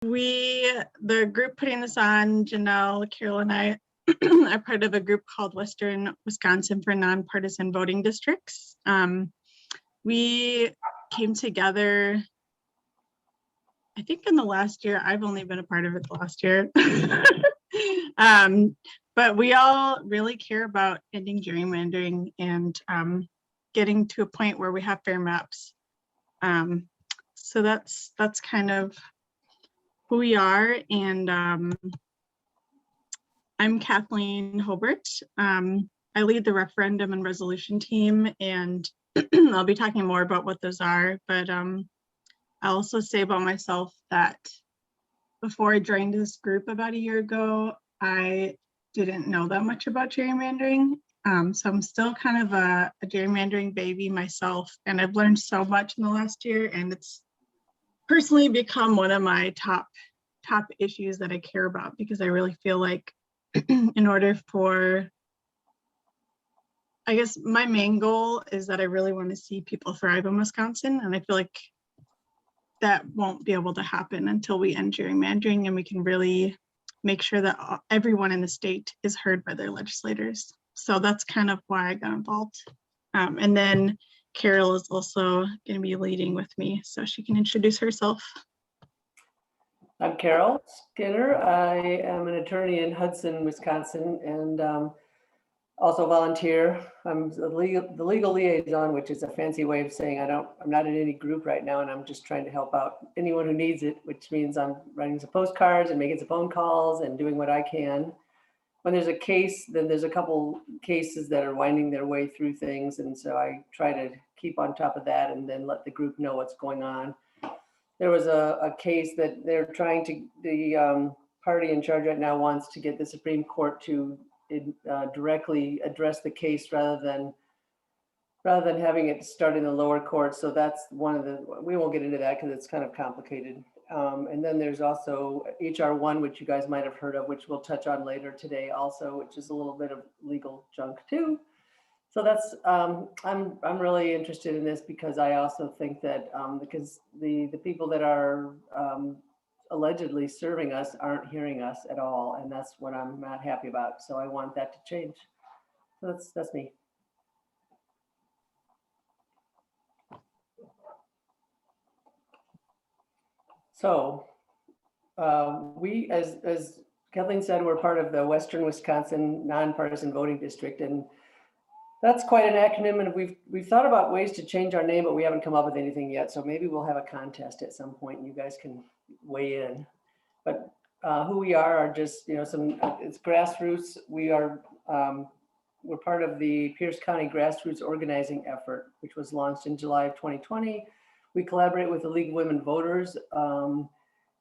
The group putting this on, Janelle, Carol, and I are part of a group called Western Wisconsin for Nonpartisan Voting Districts. We came together, I think in the last year. I've only been a part of it the last year. But we all really care about ending gerrymandering and getting to a point where we have fair maps. So that's kind of who we are. And I'm Kathleen Hobart. I lead the referendum and resolution team, and I'll be talking more about what those are. But I'll also say about myself that before I joined this group about a year ago, I didn't know that much about gerrymandering. So I'm still kind of a gerrymandering baby myself, and I've learned so much in the last year, and it's personally become one of my top issues that I care about, because I really feel like in order for, I guess my main goal is that I really want to see people thrive in Wisconsin, and I feel like that won't be able to happen until we end gerrymandering and we can really make sure that everyone in the state is heard by their legislators. So that's kind of why I got involved. And then Carol is also going to be leading with me, so she can introduce herself. I'm Carol Skinner. I am an attorney in Hudson, Wisconsin, and also volunteer. I'm the legal liaison, which is a fancy way of saying I'm not in any group right now, and I'm just trying to help out anyone who needs it, which means I'm writing some postcards and making some phone calls and doing what I can. When there's a case, then there's a couple cases that are winding their way through things, and so I try to keep on top of that and then let the group know what's going on. There was a case that they're trying to, the party in charge right now wants to get the Supreme Court to directly address the case rather than having it start in the lower court. So that's one of the, we won't get into that because it's kind of complicated. And then there's also HR 1, which you guys might have heard of, which we'll touch on later today also, which is a little bit of legal junk too. So that's, I'm really interested in this because I also think that because the people that are allegedly serving us aren't hearing us at all, and that's what I'm not happy about. So I want that to change. So that's me. So we, as Kathleen said, we're part of the Western Wisconsin Nonpartisan Voting District, and that's quite an acronym. And we've thought about ways to change our name, but we haven't come up with anything yet. So maybe we'll have a contest at some point, and you guys can weigh in. But who we are just, it's grassroots. We're part of the Pierce County Grassroots Organizing Effort, which was launched in July of 2020. We collaborate with the League of Women Voters, and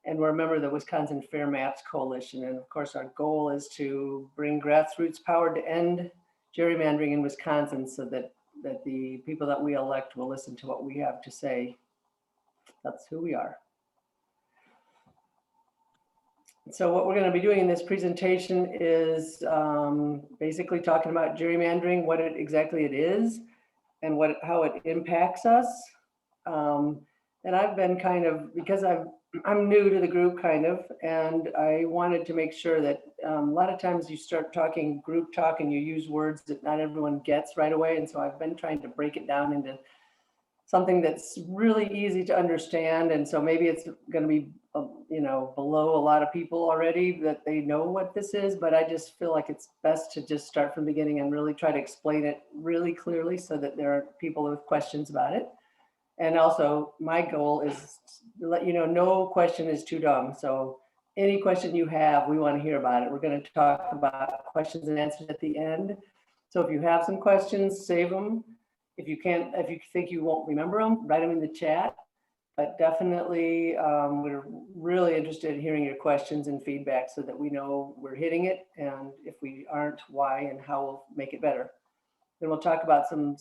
we're a member of the Wisconsin Fair Maps Coalition. And of course, our goal is to bring grassroots power to end gerrymandering in Wisconsin, so that the people that we elect will listen to what we have to say. That's who we are. So what we're going to be doing in this presentation is basically talking about gerrymandering, what exactly it is, and how it impacts us. And I've been kind of, because I'm new to the group kind of, and I wanted to make sure that a lot of times you start talking group talk and you use words that not everyone gets right away. And so I've been trying to break it down into something that's really easy to understand. And so maybe it's going to be, below a lot of people already that they know what this is, but I just feel like it's best to just start from the beginning and really try to explain it really clearly so that there are people with questions about it. And also my goal is to let you know, no question is too dumb. So any question you have, we want to hear about it. We're going to talk about questions and answers at the end. So if you have some questions, save them. If you think you won't remember them, write them in the chat. But definitely, we're really interested in hearing your questions and feedback so that we know we're hitting it. And if we aren't, why and how we'll make it better. Then we'll talk about some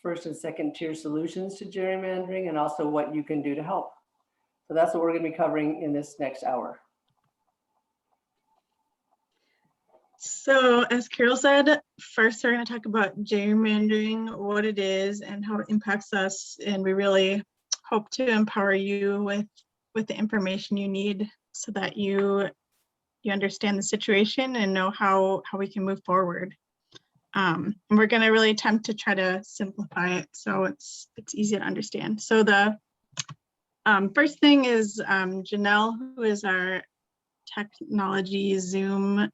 first and second tier solutions to gerrymandering and also what you can do to help. So that's what we're going to be covering in this next hour. So as Carol said, first we're going to talk about gerrymandering, what it is and how it impacts us. And we really hope to empower you with the information you need so that you understand the situation and know how we can move forward. And we're going to really attempt to try to simplify it so it's easy to understand. So the first thing is Janelle, who is our technology Zoom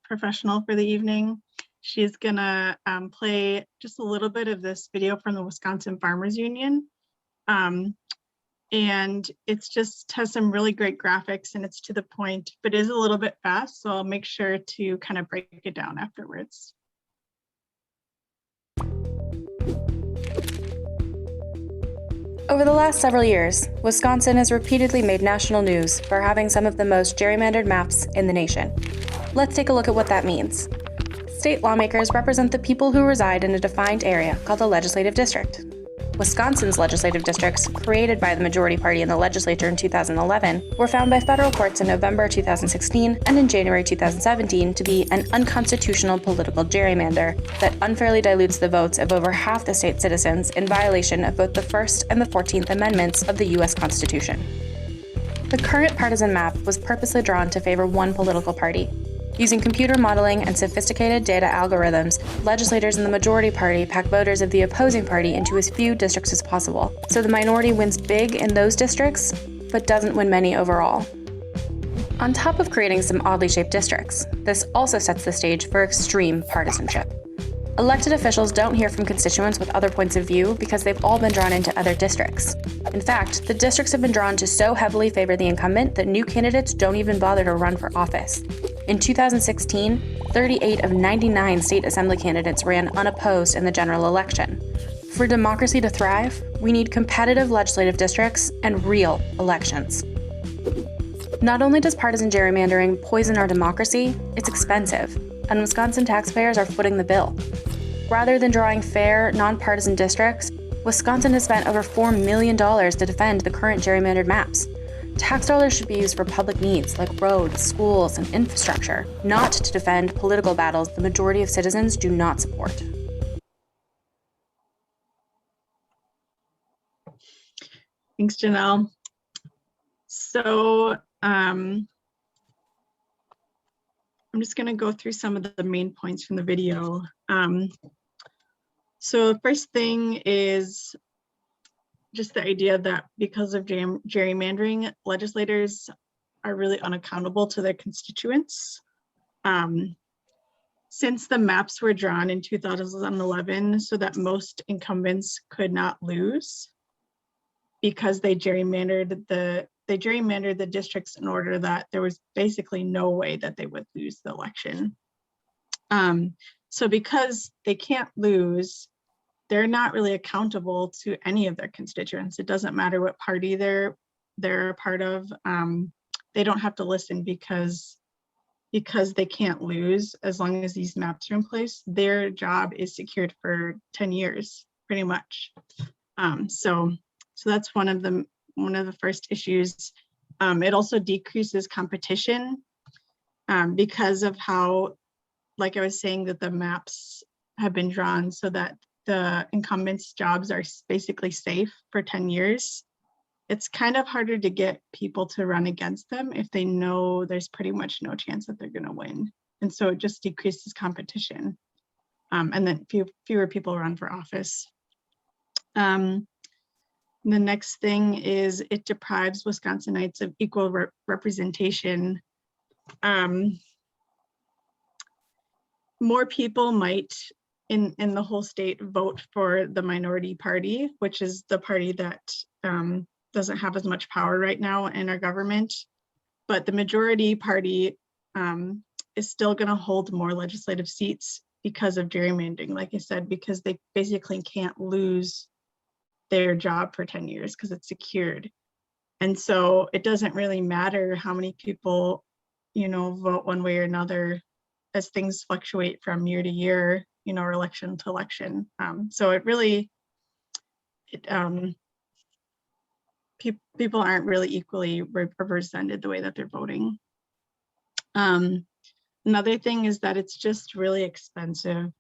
professional for the evening. She's gonna play just a little bit of this video from the Wisconsin Farmers Union. And it's just has some really great graphics and it's to the point, but is a little bit fast. So I'll make sure to kind of break it down afterwards. Over the last several years, Wisconsin has repeatedly made national news for having some of the most gerrymandered maps in the nation. Let's take a look at what that means. State lawmakers represent the people who reside in a defined area called a legislative district. Wisconsin's legislative districts, created by the majority party in the legislature in 2011, were found by federal courts in November 2016 and in January 2017 to be an unconstitutional political gerrymander that unfairly dilutes the votes of over half the state's citizens in violation of both the First and the 14th Amendments of the U.S. Constitution. The current partisan map was purposely drawn to favor one political party. Using computer modeling and sophisticated data algorithms, legislators in the majority party pack voters of the opposing party into as few districts as possible, so the minority wins big in those districts, but doesn't win many overall. On top of creating some oddly shaped districts, this also sets the stage for extreme partisanship. Elected officials don't hear from constituents with other points of view because they've all been drawn into other districts. In fact, the districts have been drawn to so heavily favor the incumbent that new candidates don't even bother to run for office. In 2016, 38 of 99 state assembly candidates ran unopposed in the general election. For democracy to thrive, we need competitive legislative districts and real elections. Not only does partisan gerrymandering poison our democracy, it's expensive, and Wisconsin taxpayers are footing the bill. Rather than drawing fair, nonpartisan districts, Wisconsin has spent over $4 million to defend the current gerrymandered maps. Tax dollars should be used for public needs like roads, schools, and infrastructure, not to defend political battles the majority of citizens do not support. Thanks, Janelle. So I'm just going to go through some of the main points from the video. So the first thing is just the idea that because of gerrymandering, legislators are really unaccountable to their constituents. Since the maps were drawn in 2011 so that most incumbents could not lose because they gerrymandered the districts in order that there was basically no way that they would lose the election. So because they can't lose, they're not really accountable to any of their constituents. It doesn't matter what party they're a part of. They don't have to listen because they can't lose as long as these maps are in place. Their job is secured for 10 years, pretty much. So that's one of the first issues. It also decreases competition because of how, like I was saying, that the maps have been drawn so that the incumbents' jobs are basically safe for 10 years. It's kind of harder to get people to run against them if they know there's pretty much no chance that they're going to win. And so it just decreases competition. And then fewer people run for office. The next thing is it deprives Wisconsinites of equal representation. More people might in the whole state vote for the minority party, which is the party that doesn't have as much power right now in our government. But the majority party is still going to hold more legislative seats because of gerrymandering, like I said, because they basically can't lose their job for 10 years because it's secured. And so it doesn't really matter how many people, vote one way or another as things fluctuate from year to year, or election to election. So it really, people aren't really equally represented the way that they're voting. Another thing is that it's just really expensive.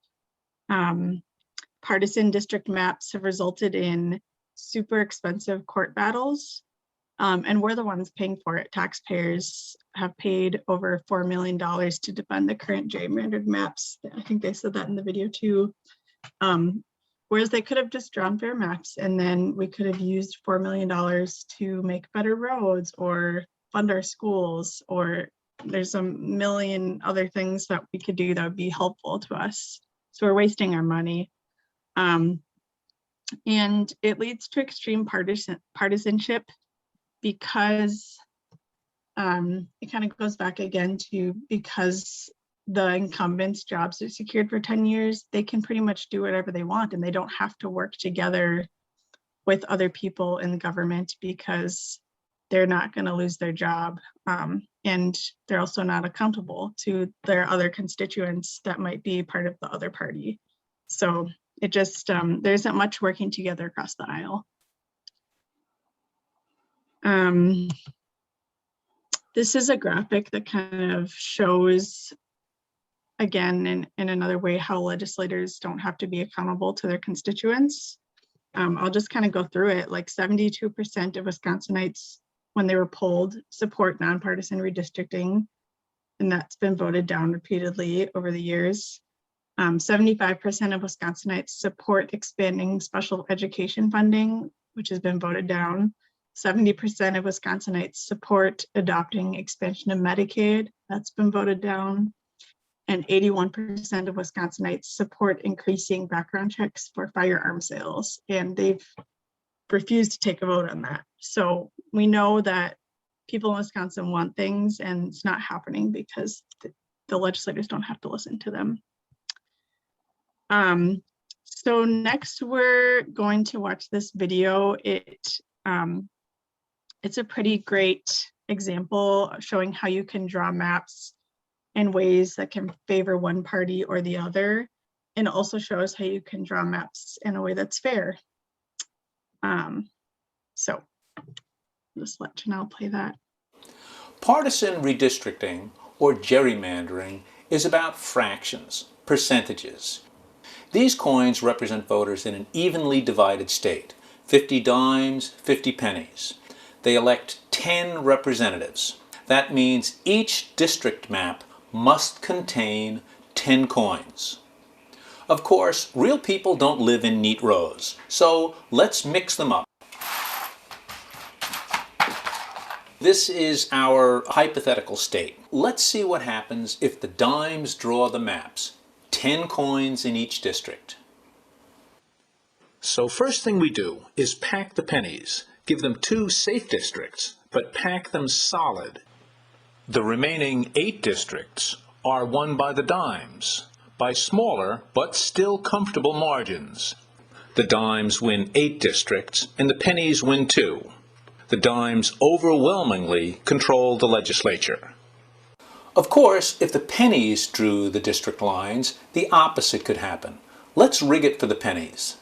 Partisan district maps have resulted in super expensive court battles. And we're the ones paying for it. Taxpayers have paid over $4 million to defend the current gerrymandered maps. I think they said that in the video too. Whereas they could have just drawn fair maps, and then we could have used $4 million to make better roads or fund our schools, or there's a million other things that we could do that would be helpful to us. So we're wasting our money. And it leads to extreme partisanship, because it kind of goes back again to, because the incumbents' jobs are secured for 10 years, they can pretty much do whatever they want, and they don't have to work together with other people in the government, because they're not going to lose their job. And they're also not accountable to their other constituents that might be part of the other party. So it just, there isn't much working together across the aisle. This is a graphic that kind of shows, again, in another way, how legislators don't have to be accountable to their constituents. I'll just kind of go through it. Like 72% of Wisconsinites, when they were polled, support nonpartisan redistricting, and that's been voted down repeatedly over the years. 75% of Wisconsinites support expanding special education funding, which has been voted down. 70% of Wisconsinites support adopting expansion of Medicaid, that's been voted down. And 81% of Wisconsinites support increasing background checks for firearm sales, and they've refused to take a vote on that. So we know that people in Wisconsin want things, and it's not happening because the legislators don't have to listen to them. So next we're going to watch this video. It's a pretty great example showing how you can draw maps in ways that can favor one party or the other, and also shows how you can draw maps in a way that's fair. So just let Janelle play that. Partisan redistricting, or gerrymandering, is about fractions, percentages. These coins represent voters in an evenly divided state, 50 dimes, 50 pennies. They elect 10 representatives. That means each district map must contain 10 coins. Of course, real people don't live in neat rows, so let's mix them up. This is our hypothetical state. Let's see what happens if the dimes draw the maps. 10 coins in each district. So first thing we do is pack the pennies. Give them 2 safe districts, but pack them solid. The remaining 8 districts are won by the dimes, by smaller but still comfortable margins. The dimes win 8 districts and the pennies win 2. The dimes overwhelmingly control the legislature. Of course, if the pennies drew the district lines, the opposite could happen. Let's rig it for the pennies.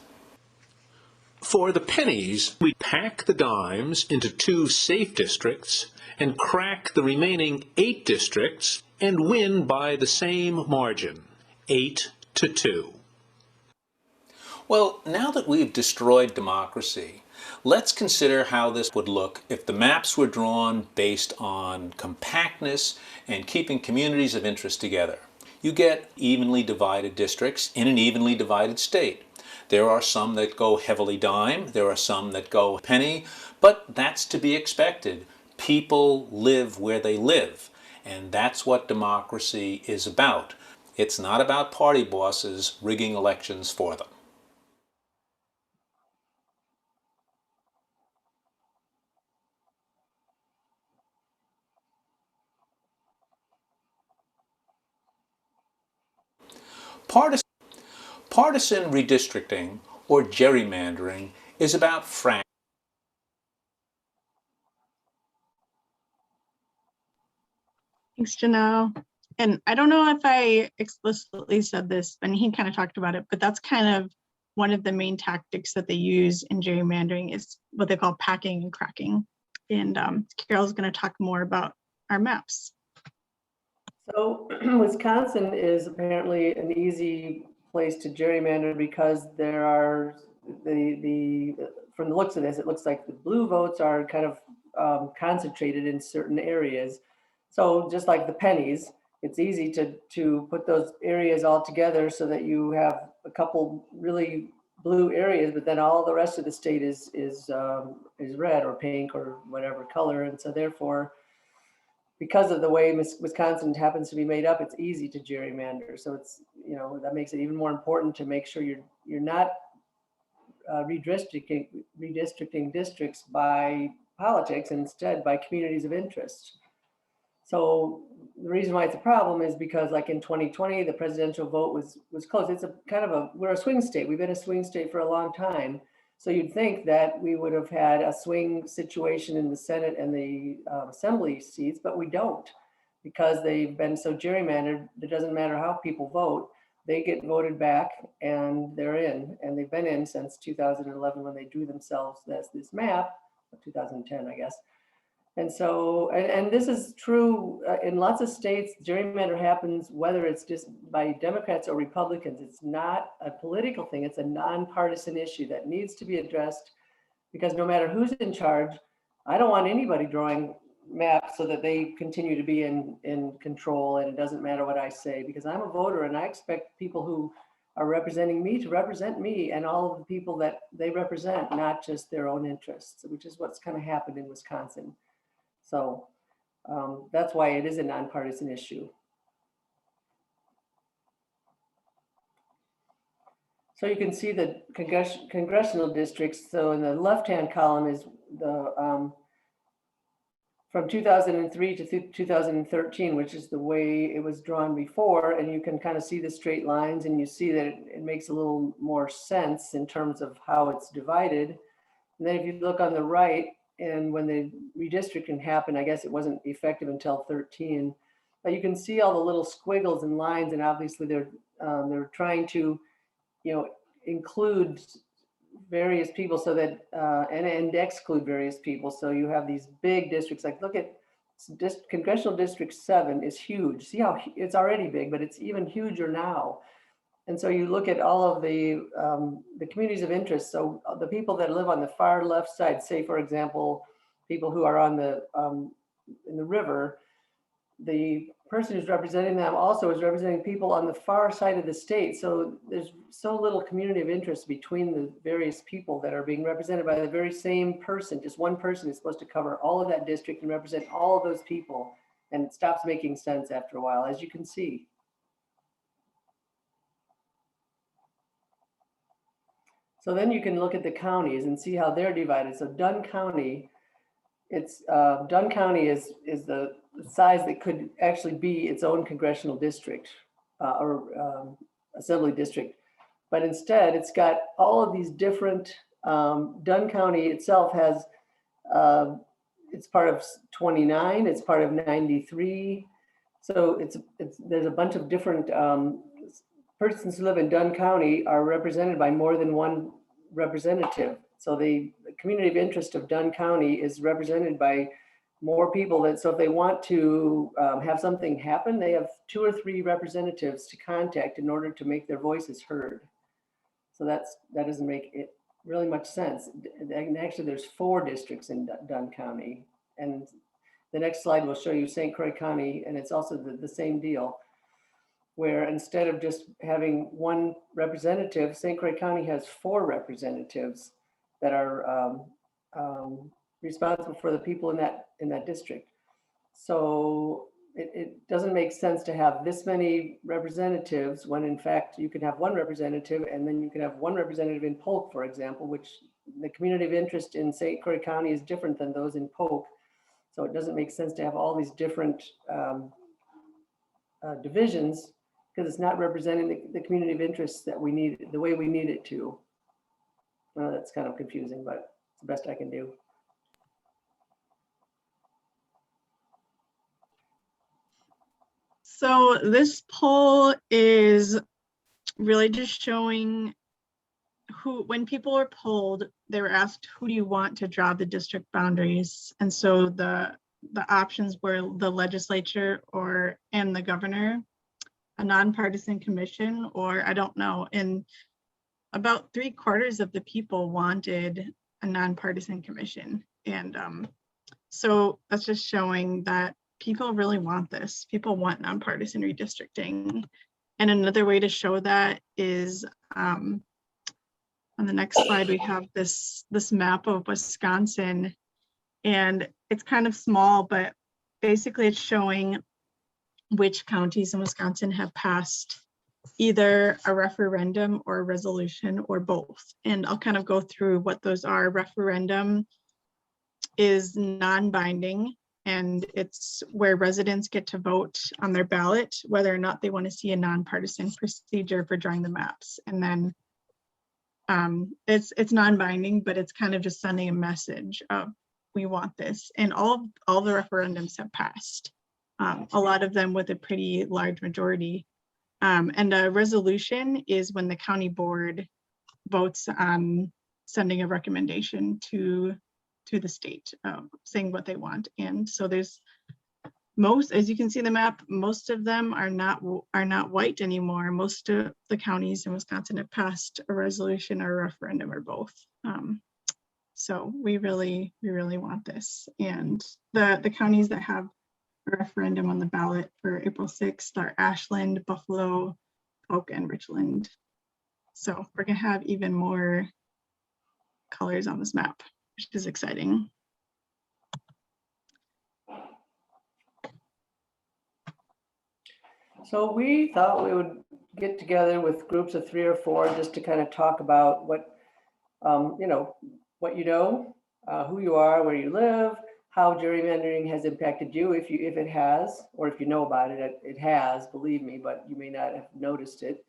For the pennies, we pack the dimes into 2 safe districts and crack the remaining 8 districts and win by the same margin, 8-2. Well, now that we've destroyed democracy, let's consider how this would look if the maps were drawn based on compactness and keeping communities of interest together. You get evenly divided districts in an evenly divided state. There are some that go heavily dime, there are some that go penny, but that's to be expected. People live where they live, and that's what democracy is about. It's not about party bosses rigging elections for them. Partisan redistricting, or gerrymandering, is about fractions. Thanks, Janelle. And I don't know if I explicitly said this, and he kind of talked about it, but that's kind of one of the main tactics that they use in gerrymandering is what they call packing and cracking. And Carol's going to talk more about our maps. So Wisconsin is apparently an easy place to gerrymander because there are from the looks of this, it looks like the blue votes are kind of concentrated in certain areas. So just like the pennies, it's easy to put those areas all together so that you have a couple really blue areas, but then all the rest of the state is red or pink or whatever color. And so therefore, because of the way Wisconsin happens to be made up, it's easy to gerrymander. So it's, you know, that makes it even more important to make sure you're not redistricting districts by politics, and instead by communities of interest. So the reason why it's a problem is because, like in 2020, the presidential vote was close. It's a kind of we're a swing state. We've been a swing state for a long time. So you'd think that we would have had a swing situation in the Senate and the Assembly seats, but we don't, because they've been so gerrymandered. It doesn't matter how people vote. They get voted back and they're in, and they've been in since 2011 when they drew themselves as this map, 2010, I guess. And so, and this is true in lots of states. Gerrymander happens whether it's just by Democrats or Republicans. It's not a political thing. It's a nonpartisan issue that needs to be addressed, because no matter who's in charge, I don't want anybody drawing maps so that they continue to be in control, and it doesn't matter what I say, because I'm a voter and I expect people who are representing me to represent me and all of the people that they represent, not just their own interests, which is what's kind of happened in Wisconsin. So that's why it is a nonpartisan issue. So you can see the congressional districts. So in the left-hand column is the from 2003 to 2013, which is the way it was drawn before. And you can kind of see the straight lines, and you see that it makes a little more sense in terms of how it's divided. And then if you look on the right, and when the redistricting happened, I guess it wasn't effective until 13, but you can see all the little squiggles and lines, and obviously they're trying to, you know, include various people so that and exclude various people. So you have these big districts. Like, look at Congressional District 7 is huge. See how it's already big, but it's even huger now. And so you look at all of the communities of interest. So the people that live on the far left side, say, for example, people who are on the in the river, the person who's representing them also is representing people on the far side of the state. So there's so little community of interest between the various people that are being represented by the very same person. Just one person is supposed to cover all of that district and represent all of those people. And it stops making sense after a while, as you can see. So then you can look at the counties and see how they're divided. So Dunn County, Dunn County is the size that could actually be its own congressional district or assembly district. But instead, it's got all of these different, Dunn County itself has, it's part of 29, it's part of 93. So there's a bunch of different persons who live in Dunn County are represented by more than one representative. So the community of interest of Dunn County is represented by more people. So if they want to have something happen, they have 2 or 3 representatives to contact in order to make their voices heard. So that doesn't make it really much sense. And actually there's 4 districts in Dunn County. And the next slide will show you St. Croix County, and it's also the same deal, where instead of just having 1 representative, St. Croix County has 4 representatives that are responsible for the people in that district. So it doesn't make sense to have this many representatives when in fact you can have 1 representative, and then you can have 1 representative in Polk, for example, which the community of interest in St. Croix County is different than those in Polk. So it doesn't make sense to have all these different divisions, because it's not representing the community of interest that we need, the way we need it to. Well, that's kind of confusing, but it's the best I can do. So this poll is really just showing who, when people were polled, they were asked, who do you want to draw the district boundaries? And so the options were the legislature and the governor, a nonpartisan commission, or I don't know. And about 3/4 of the people wanted a nonpartisan commission. And So that's just showing that people really want this. People want nonpartisan redistricting. And another way to show that is on the next slide, we have this map of Wisconsin, and it's kind of small, but basically it's showing which counties in Wisconsin have passed either a referendum or a resolution or both. And I'll kind of go through what those are. Referendum is non-binding, and it's where residents get to vote on their ballot whether or not they want to see a nonpartisan procedure for drawing the maps. And then it's non-binding, but it's kind of just sending a message of we want this. And all the referendums have passed, a lot of them with a pretty large majority. And a resolution is when the county board votes on sending a recommendation to the state, saying what they want. And so there's as you can see in the map, most of them are not white anymore. Most of the counties in Wisconsin have passed a resolution or a referendum or both. So we really want this. And the counties that have a referendum on the ballot for April 6th are Ashland, Buffalo, Polk, and Richland. So we're gonna have even more colors on this map, which is exciting. So we thought we would get together with groups of 3 or 4 just to kind of talk about what, what you know, who you are, where you live, how gerrymandering has impacted you, if it has, or if you know about it, it has, believe me, but you may not have noticed it,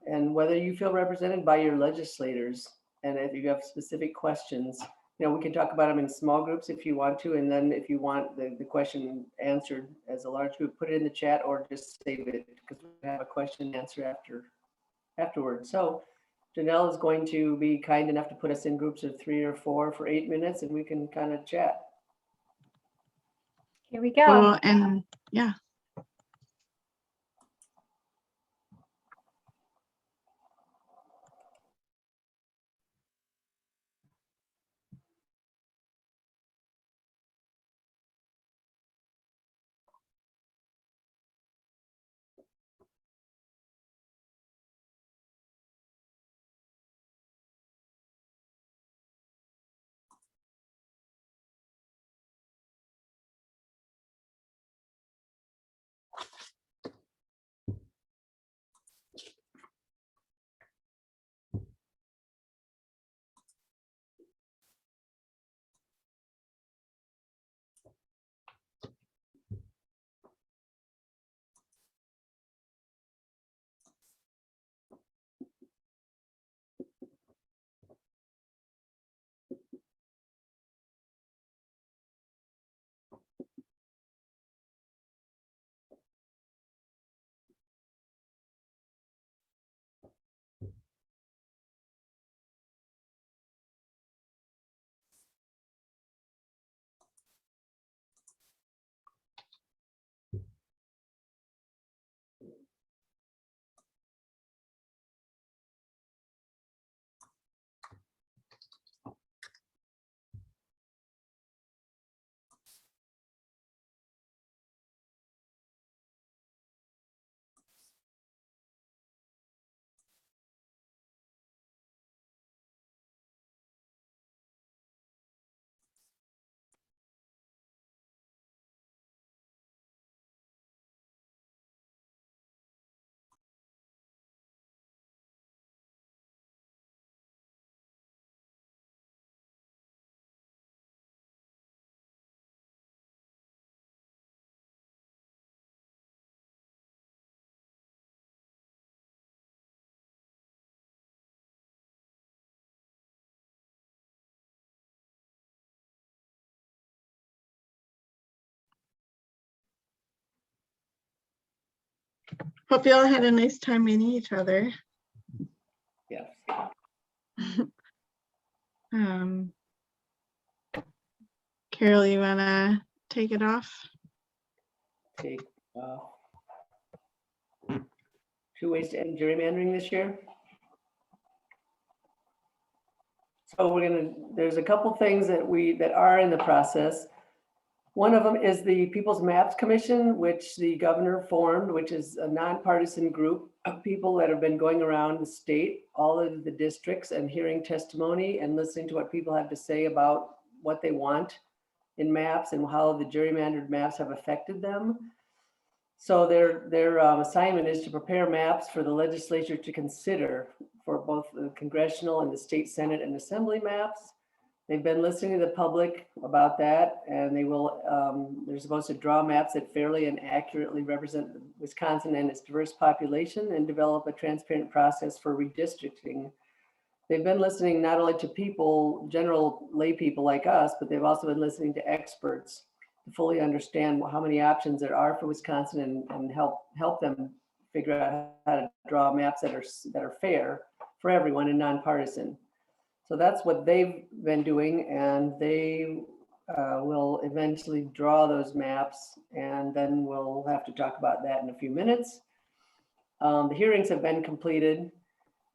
and whether you feel represented by your legislators. And if you have specific questions, we can talk about them in small groups if you want to, and then if you want the question answered as a large group, put it in the chat or just save it, because we have a question and answer afterwards. So Janelle is going to be kind enough to put us in groups of 3 or 4 for 8 minutes, and we can kind of chat. Here we go. Well, and yeah. Hope you all had a nice time meeting each other. Yes. Carol, you wanna take it off? Take 2 ways to end gerrymandering this year. So there's a couple things that are in the process. One of them is the People's Maps Commission, which the governor formed, which is a nonpartisan group of people that have been going around the state, all of the districts, and hearing testimony and listening to what people have to say about what they want in maps and how the gerrymandered maps have affected them. So their assignment is to prepare maps for the legislature to consider for both the congressional and the state Senate and Assembly maps. They've been listening to the public about that, and they're supposed to draw maps that fairly and accurately represent Wisconsin and its diverse population and develop a transparent process for redistricting. They've been listening not only to people, general lay people like us, but they've also been listening to experts to fully understand how many options there are for Wisconsin and help them figure out how to draw maps that are fair for everyone and nonpartisan. So that's what they've been doing, and they will eventually draw those maps, and then we'll have to talk about that in a few minutes. The hearings have been completed,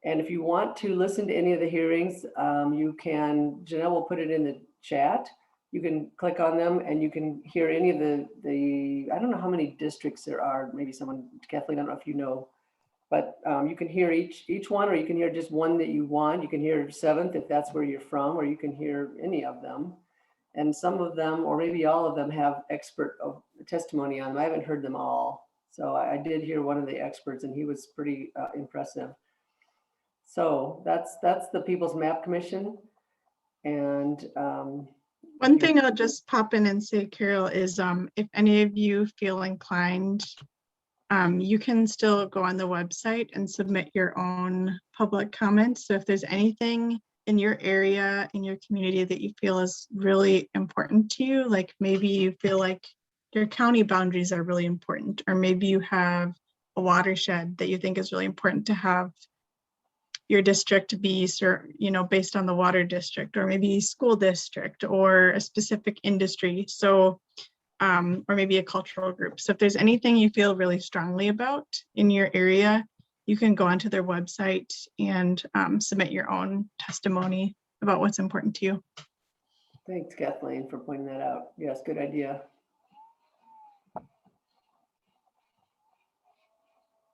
and if you want to listen to any of the hearings, you can, Janelle will put it in the chat. You can click on them and you can hear any of the I don't know how many districts there are, maybe someone, Kathleen, I don't know if you know, but you can hear each one, or you can hear just one that you want. You can hear 7th if that's where you're from, or you can hear any of them. And some of them, or maybe all of them, have expert testimony on them. I haven't heard them all. So I did hear one of the experts and he was pretty impressive. So that's the People's Map Commission. And one thing I'll just pop in and say, Carol, is if any of you feel inclined, you can still go on the website and submit your own public comments. So if there's anything in your area, in your community that you feel is really important to you, like maybe you feel like your county boundaries are really important, or maybe you have a watershed that you think is really important to have your district be, based on the water district, or maybe school district, or a specific industry. So or maybe a cultural group. So if there's anything you feel really strongly about in your area, you can go onto their website and submit your own testimony about what's important to you. Thanks, Kathleen, for pointing that out. Yes, good idea.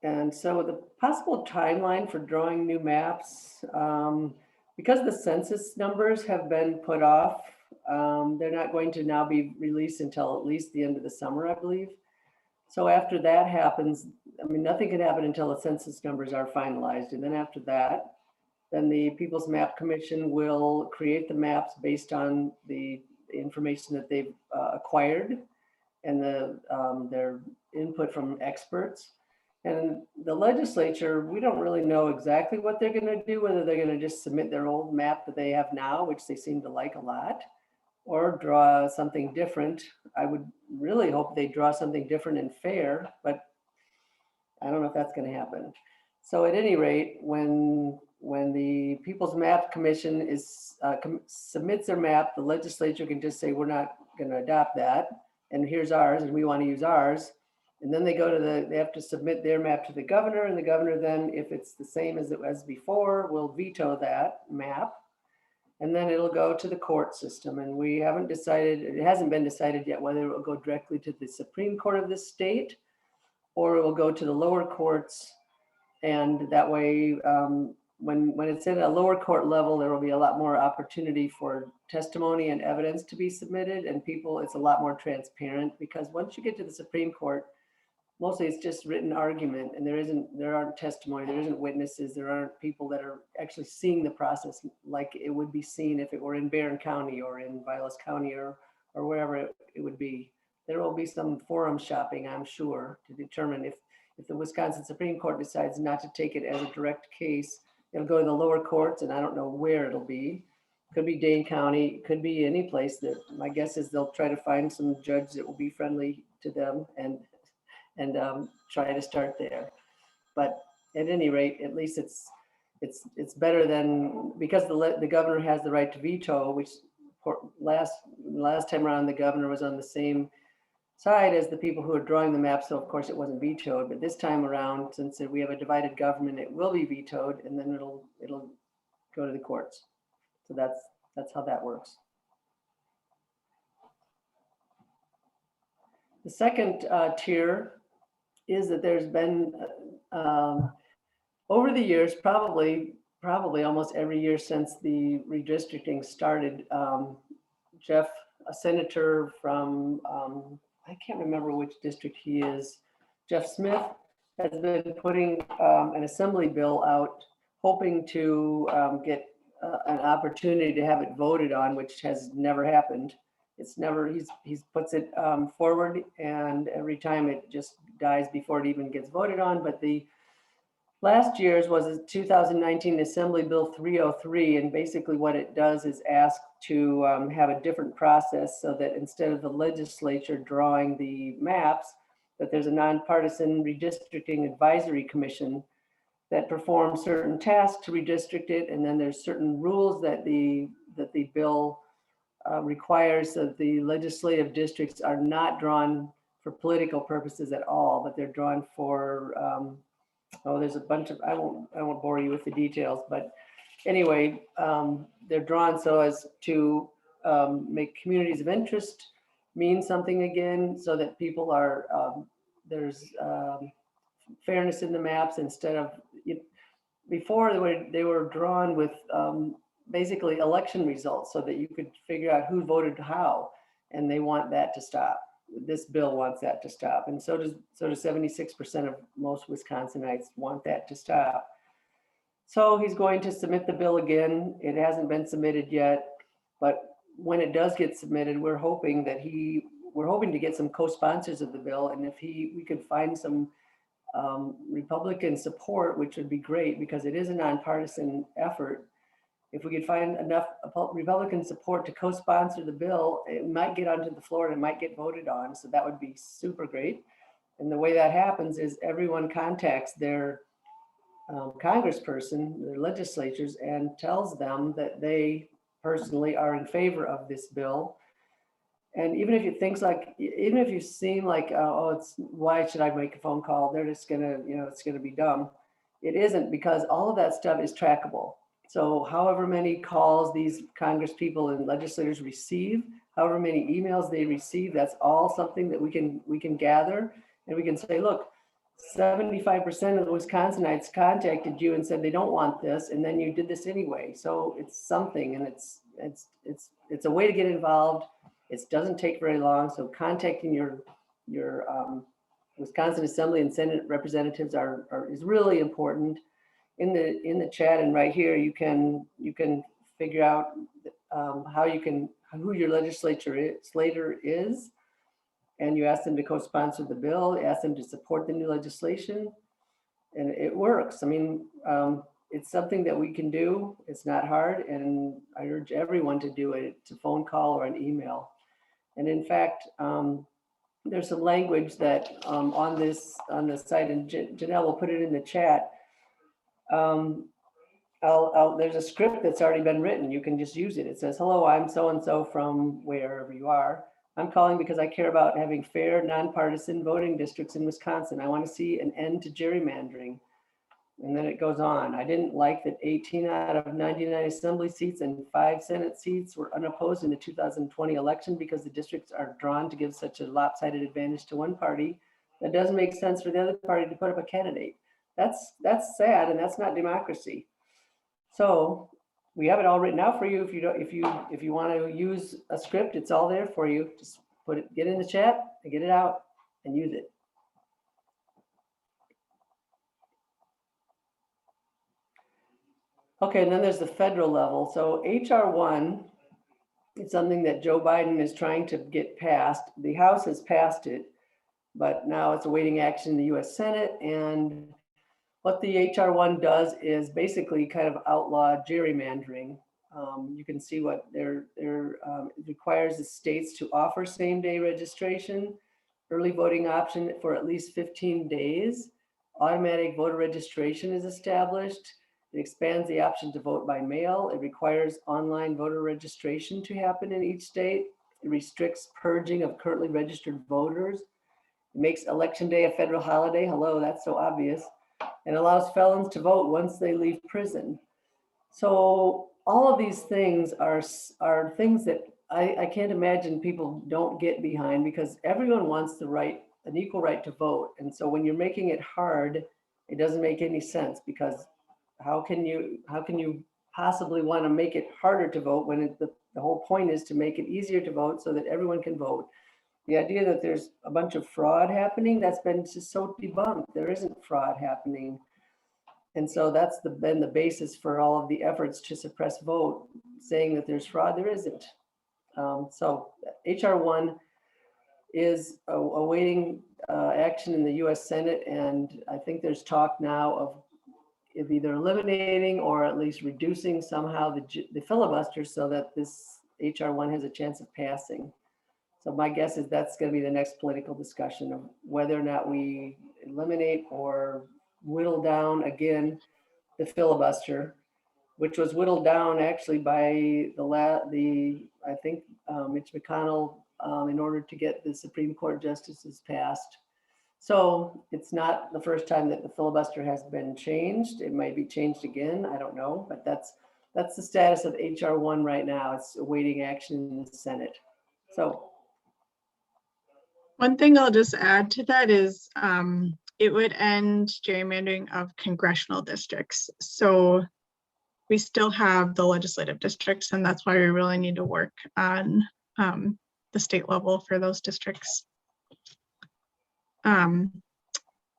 And so the possible timeline for drawing new maps, because the census numbers have been put off, they're not going to now be released until at least the end of the summer, I believe. So after that happens, I mean, nothing can happen until the census numbers are finalized. And then after that, then the People's Map Commission will create the maps based on the information that they've acquired and their input from experts. And the legislature, we don't really know exactly what they're going to do, whether they're going to just submit their old map that they have now, which they seem to like a lot, or draw something different. I would really hope they draw something different and fair, but I don't know if that's going to happen. So at any rate, when the People's Map Commission submits their map, the legislature can just say, we're not going to adopt that, and here's ours, and we want to use ours. And then they have to submit their map to the governor, and the governor then, if it's the same as it was before, will veto that map. And then it'll go to the court system. And we haven't decided, it hasn't been decided yet whether it will go directly to the Supreme Court of the state, or it will go to the lower courts. And that way, when it's at a lower court level, there will be a lot more opportunity for testimony and evidence to be submitted, and it's a lot more transparent, because once you get to the Supreme Court, mostly it's just written argument, and there aren't testimony, there isn't witnesses, there aren't people that are actually seeing the process like it would be seen if it were in Barron County or in Vilas County or wherever it would be. There will be some forum shopping, I'm sure, to determine if the Wisconsin Supreme Court decides not to take it as a direct case, it'll go to the lower courts, and I don't know where it'll be. Could be Dane County, could be any place. That my guess is they'll try to find some judge that will be friendly to them and try to start there. But at any rate, at least it's better than, because the governor has the right to veto, which last time around the governor was on the same side as the people who are drawing the map, so of course it wasn't vetoed. But this time around, since we have a divided government, it will be vetoed, and then it'll go to the courts. So that's how that works. The second tier is that there's been over the years, probably almost every year since the redistricting started, Jeff, a senator from, I can't remember which district he is, Jeff Smith, has been putting an assembly bill out, hoping to get an opportunity to have it voted on, which has never happened. It's never, he's puts it forward, and every time it just dies before it even gets voted on. But the last year's was a 2019 Assembly Bill 303, and basically what it does is ask to have a different process, so that instead of the legislature drawing the maps, that there's a nonpartisan redistricting advisory commission that performs certain tasks to redistrict it, and then there's certain rules that the bill requires, that the legislative districts are not drawn for political purposes at all, but they're drawn for there's a bunch of, I won't bore you with the details, but anyway, they're drawn so as to make communities of interest mean something again, so that people are, there's fairness in the maps, instead of, before they were drawn with basically election results, so that you could figure out who voted how, and they want that to stop. This bill wants that to stop, and so does 76% of most Wisconsinites want that to stop. So he's going to submit the bill again. It hasn't been submitted yet, but when it does get submitted, we're hoping to get some co-sponsors of the bill, and if we could find some Republican support, which would be great, because it is a nonpartisan effort. If we could find enough Republican support to co-sponsor the bill, it might get onto the floor and it might get voted on. So that would be super great. And the way that happens is everyone contacts their congressperson, their legislatures, and tells them that they personally are in favor of this bill. And even if you seem like, why should I make a phone call? They're just gonna, it's gonna be dumb. It isn't, because all of that stuff is trackable. So however many calls these Congress people and legislators receive, however many emails they receive, that's all something that we can gather, and we can say, look, 75% of the Wisconsinites contacted you and said they don't want this, and then you did this anyway. So it's something, and it's a way to get involved. It doesn't take very long. So contacting your Wisconsin Assembly and Senate representatives is really important. In the chat and right here, you can figure out who your legislator is, and you ask them to co-sponsor the bill, ask them to support the new legislation, and it works. I mean, it's something that we can do. It's not hard, and I urge everyone to do it. It's a phone call or an email. And in fact, there's some language that on the site, and Janelle will put it in the chat. There's a script that's already been written. You can just use it. It says, hello, I'm so-and-so from wherever you are. I'm calling because I care about having fair, nonpartisan voting districts in Wisconsin. I want to see an end to gerrymandering. And then it goes on. I didn't like that 18 out of 99 assembly seats and 5 Senate seats were unopposed in the 2020 election because the districts are drawn to give such a lopsided advantage to one party. That doesn't make sense for the other party to put up a candidate. That's sad, and that's not democracy. So we have it all written out for you. If you want to use a script, it's all there for you. Just get it in the chat and get it out and use it. Okay, and then there's the federal level. So HR 1, it's something that Joe Biden is trying to get passed. The House has passed it, but now it's awaiting action in the US Senate. And what the HR 1 does is basically kind of outlaw gerrymandering. You can see what it requires the states to offer same-day registration, early voting option for at least 15 days. Automatic voter registration is established. It expands the option to vote by mail. It requires online voter registration to happen in each state. It restricts purging of currently registered voters. It makes Election Day a federal holiday. Hello, that's so obvious. And allows felons to vote once they leave prison. So all of these things are things that I can't imagine people don't get behind, because everyone wants an equal right to vote. And so when you're making it hard, it doesn't make any sense, because how can you possibly want to make it harder to vote when the whole point is to make it easier to vote so that everyone can vote? The idea that there's a bunch of fraud happening, that's been just so debunked. There isn't fraud happening. And so that's been the basis for all of the efforts to suppress vote, saying that there's fraud. There isn't. So HR 1 is awaiting action in the US Senate, and I think there's talk now of either eliminating or at least reducing somehow the filibuster so that this HR 1 has a chance of passing. So my guess is that's going to be the next political discussion of whether or not we eliminate or whittle down again the filibuster, which was whittled down actually by I think Mitch McConnell in order to get the Supreme Court justices passed. So it's not the first time that the filibuster has been changed. It might be changed again. I don't know, but that's the status of HR 1 right now. It's awaiting action in the Senate. So one thing I'll just add to that is it would end gerrymandering of congressional districts. So we still have the legislative districts, and that's why we really need to work on the state level for those districts.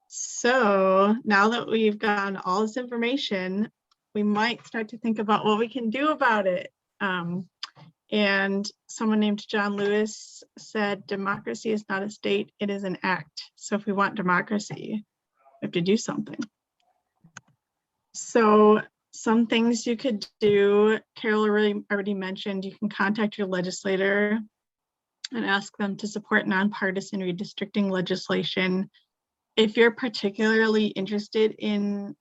So now that we've gotten all this information, we might start to think about what we can do about it. And someone named John Lewis said, democracy is not a state, it is an act. So if we want democracy, we have to do something. So some things you could do, Carol already mentioned, you can contact your legislator and ask them to support nonpartisan redistricting legislation. If you're particularly interested in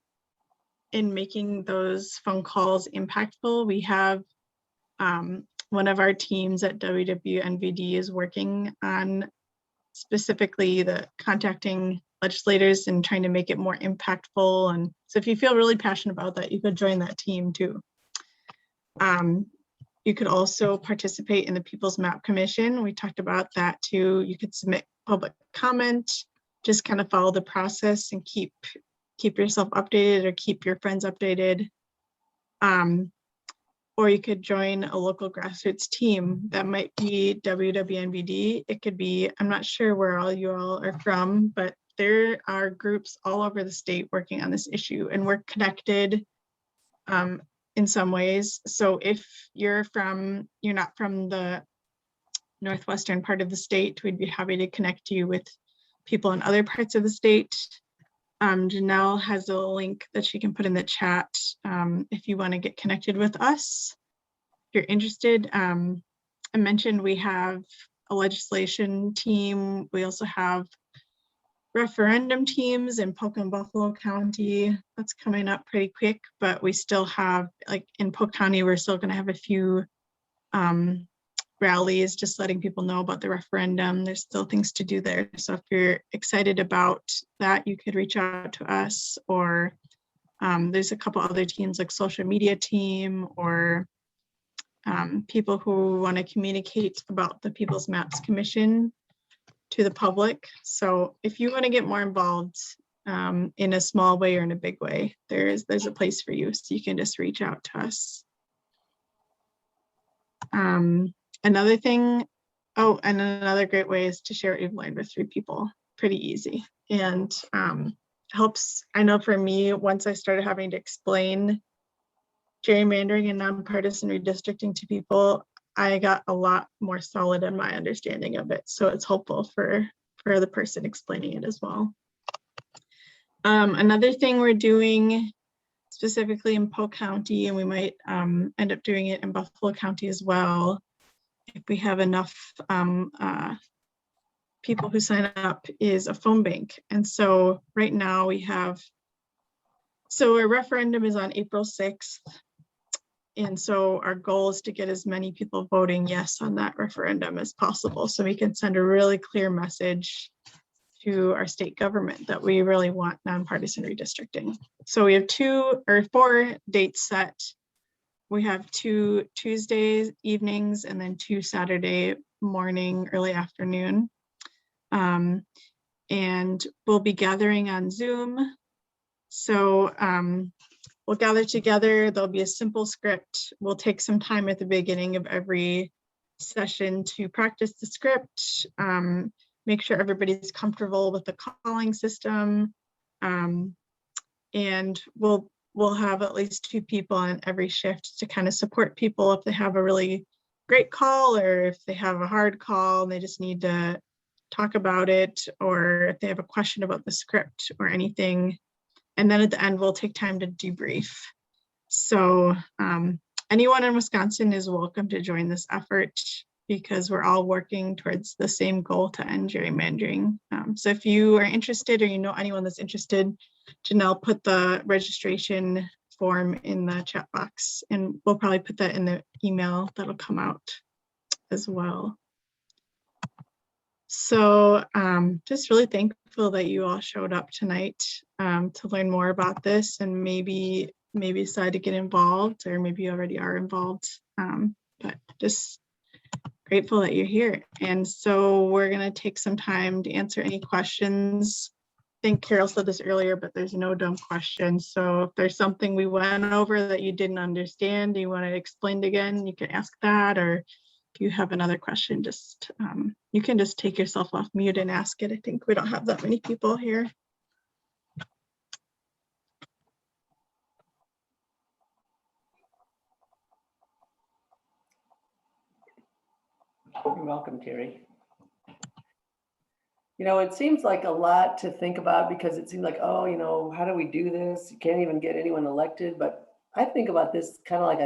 making those phone calls impactful, we have one of our teams at WWNVD is working on specifically the contacting legislators and trying to make it more impactful. And so if you feel really passionate about that, you could join that team too. You could also participate in the People's Map Commission. We talked about that too. You could submit public comment, just kind of follow the process and keep yourself updated or keep your friends updated. Or you could join a local grassroots team. That might be WWNVD. It could be, I'm not sure where all you all are from, but there are groups all over the state working on this issue, and we're connected in some ways. So if you're not from the northwestern part of the state, we'd be happy to connect you with people in other parts of the state. Janelle has a link that she can put in the chat if you want to get connected with us. If you're interested, I mentioned we have a legislation team. We also have referendum teams in Polk and Buffalo County. That's coming up pretty quick, but we still have, like in Polk County, we're still going to have a few rallies, just letting people know about the referendum. There's still things to do there. So if you're excited about that, you could reach out to us, or there's a couple other teams like social media team, or people who want to communicate about the People's Maps Commission to the public. So if you want to get more involved in a small way or in a big way, there's a place for you. So you can just reach out to us. Another thing, and another great way is to share what you've learned with 3 people. Pretty easy, and helps. I know for me, once I started having to explain gerrymandering and nonpartisan redistricting to people, I got a lot more solid in my understanding of it. So it's helpful for the person explaining it as well. Another thing we're doing specifically in Polk County, and we might end up doing it in Buffalo County as well, if we have enough people who sign up, is a phone bank. And so right now we have, so our referendum is on April 6th. And so our goal is to get as many people voting yes on that referendum as possible, so we can send a really clear message to our state government that we really want nonpartisan redistricting. So we have 2 or 4 dates set. we have 2 Tuesday evenings and then 2 Saturday morning, early afternoon. And we'll be gathering on Zoom. So we'll gather together. There'll be a simple script. We'll take some time at the beginning of every session to practice the script, make sure everybody's comfortable with the calling system. And we'll have at least 2 people on every shift to kind of support people if they have a really great call, or if they have a hard call and they just need to talk about it, or if they have a question about the script or anything. And then at the end, we'll take time to debrief. So anyone in Wisconsin is welcome to join this effort, because we're all working towards the same goal to end gerrymandering. So if you are interested, or you know anyone that's interested, Janelle put the registration form in the chat box, and we'll probably put that in the email that'll come out as well. So just really thankful that you all showed up tonight to learn more about this, and maybe decide to get involved, or maybe you already are involved, but just grateful that you're here. And so we're going to take some time to answer any questions. I think Carol said this earlier, but there's no dumb questions. So if there's something we went over that you didn't understand, you want it explained again, you can ask that. Or if you have another question, just you can just take yourself off mute and ask it. I think we don't have that many people here. You're welcome, Terry. You know, it seems like a lot to think about, because it seems like, oh, you know, how do we do this? You can't even get anyone elected. But I think about this kind of like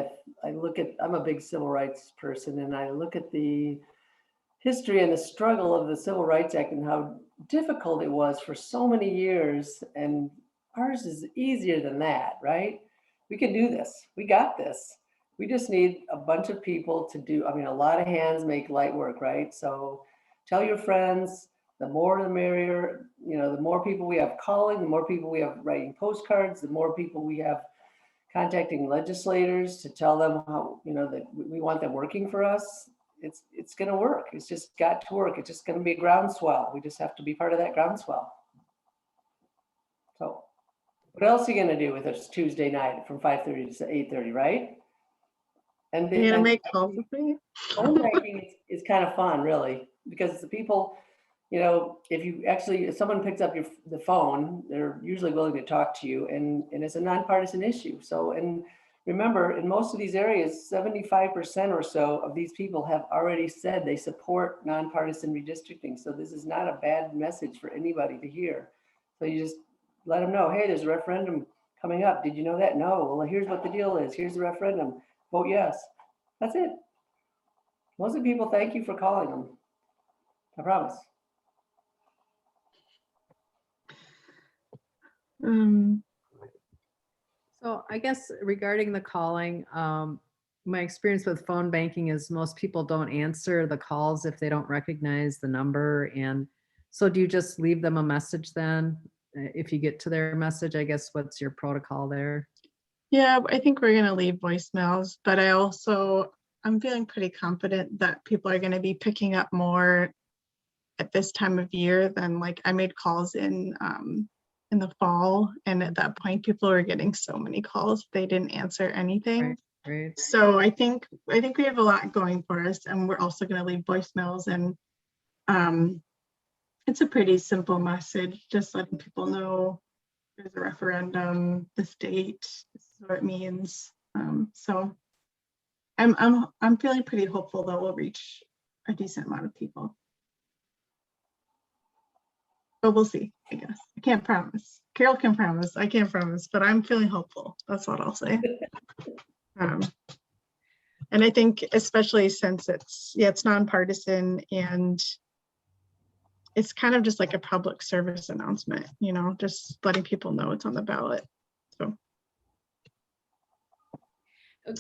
I look at, I'm a big civil rights person, and I look at the history and the struggle of the Civil Rights Act and how difficult it was for so many years. And ours is easier than that, right? We can do this. We got this. We just need a bunch of people to do. I mean, a lot of hands make light work, right? So tell your friends. The more the merrier. You know, the more people we have calling, the more people we have writing postcards, the more people we have contacting legislators to tell them how, you know, that we want them working for us. It's going to work. It's just got to work. It's just going to be a groundswell. We just have to be part of that groundswell. So what else are you going to do with us Tuesday night from 5:30 to 8:30, right? And You're gonna make calls with me? phone banking is kind of fun, really, because the people, you know, if someone picks up the phone, they're usually willing to talk to you, and it's a nonpartisan issue. So, and remember, in most of these areas, 75% or so of these people have already said they support nonpartisan redistricting. So this is not a bad message for anybody to hear. So you just let them know, hey, there's a referendum coming up. Did you know that? No. Well, here's what the deal is. Here's the referendum. Vote yes. That's it. Most of the people thank you for calling them. I promise. So I guess regarding the calling, my experience with phone banking is most people don't answer the calls if they don't recognize the number. And so do you just leave them a message then? If you get to their message, I guess, what's your protocol there? Yeah, I think we're going to leave voicemails, but I'm feeling pretty confident that people are going to be picking up more at this time of year than, like, I made calls in the fall, and at that point people were getting so many calls they didn't answer anything. Right. So I think we have a lot going for us, and we're also going to leave voicemails, and it's a pretty simple message, just letting people know there's a referendum, this date, this is what it means. So I'm feeling pretty hopeful that we'll reach a decent amount of people. But we'll see, I guess. I can't promise. Carol can promise. I can't promise, but I'm feeling hopeful. That's what I'll say. And I think, especially since it's nonpartisan, and it's kind of just like a public service announcement, you know, just letting people know it's on the ballot. So.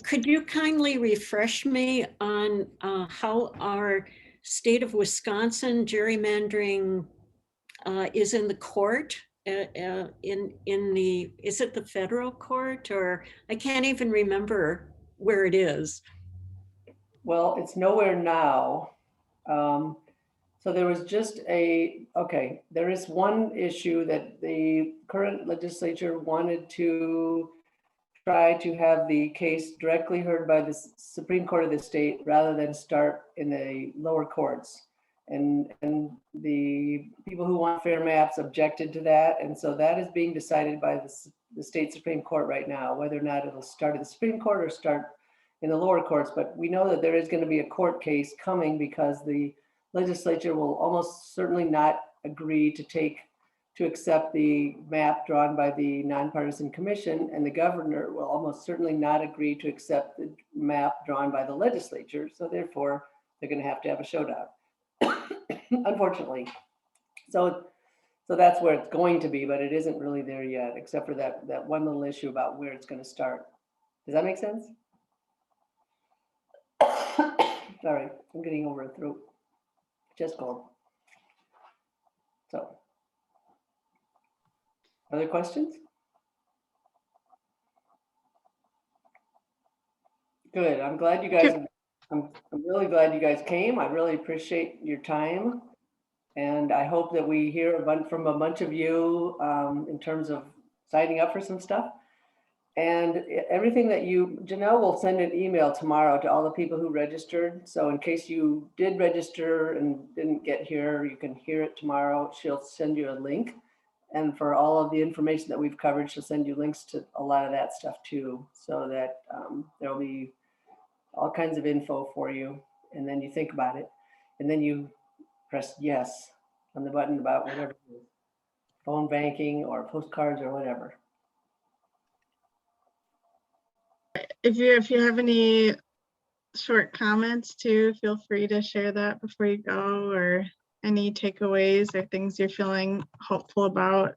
Could you kindly refresh me on how our state of Wisconsin gerrymandering is in the court? Is it the federal court, or I can't even remember where it is? Well, it's nowhere now. So there was just there is one issue that the current legislature wanted to try to have the case directly heard by the Supreme Court of the state rather than start in the lower courts. And the people who want fair maps objected to that. And so that is being decided by the state Supreme Court right now, whether or not it'll start at the Supreme Court or start in the lower courts. But we know that there is going to be a court case coming because the legislature will almost certainly not agree to accept the map drawn by the nonpartisan commission, and the governor will almost certainly not agree to accept the map drawn by the legislature. So therefore, they're going to have a showdown, unfortunately. So that's where it's going to be, but it isn't really there yet, except for that one little issue about where it's going to start. Does that make sense? Sorry, I'm getting over a throat. Just cold. So, other questions? Good. I'm glad you guys. I'm really glad you guys came. I really appreciate your time, and I hope that we hear from a bunch of you in terms of signing up for some stuff. And everything that Janelle will send an email tomorrow to all the people who registered. So in case you did register and didn't get here, you can hear it tomorrow. She'll send you a link. And for all of the information that we've covered, she'll send you links to a lot of that stuff too, so that there'll be all kinds of info for you. And then you think about it. And then you press yes on the button about whatever, phone banking or postcards or whatever. If you have any short comments too, feel free to share that before you go, or any takeaways or things you're feeling hopeful about.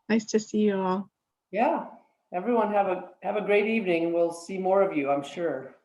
Nice to see you all. Yeah, everyone have a great evening. We'll see more of you, I'm sure.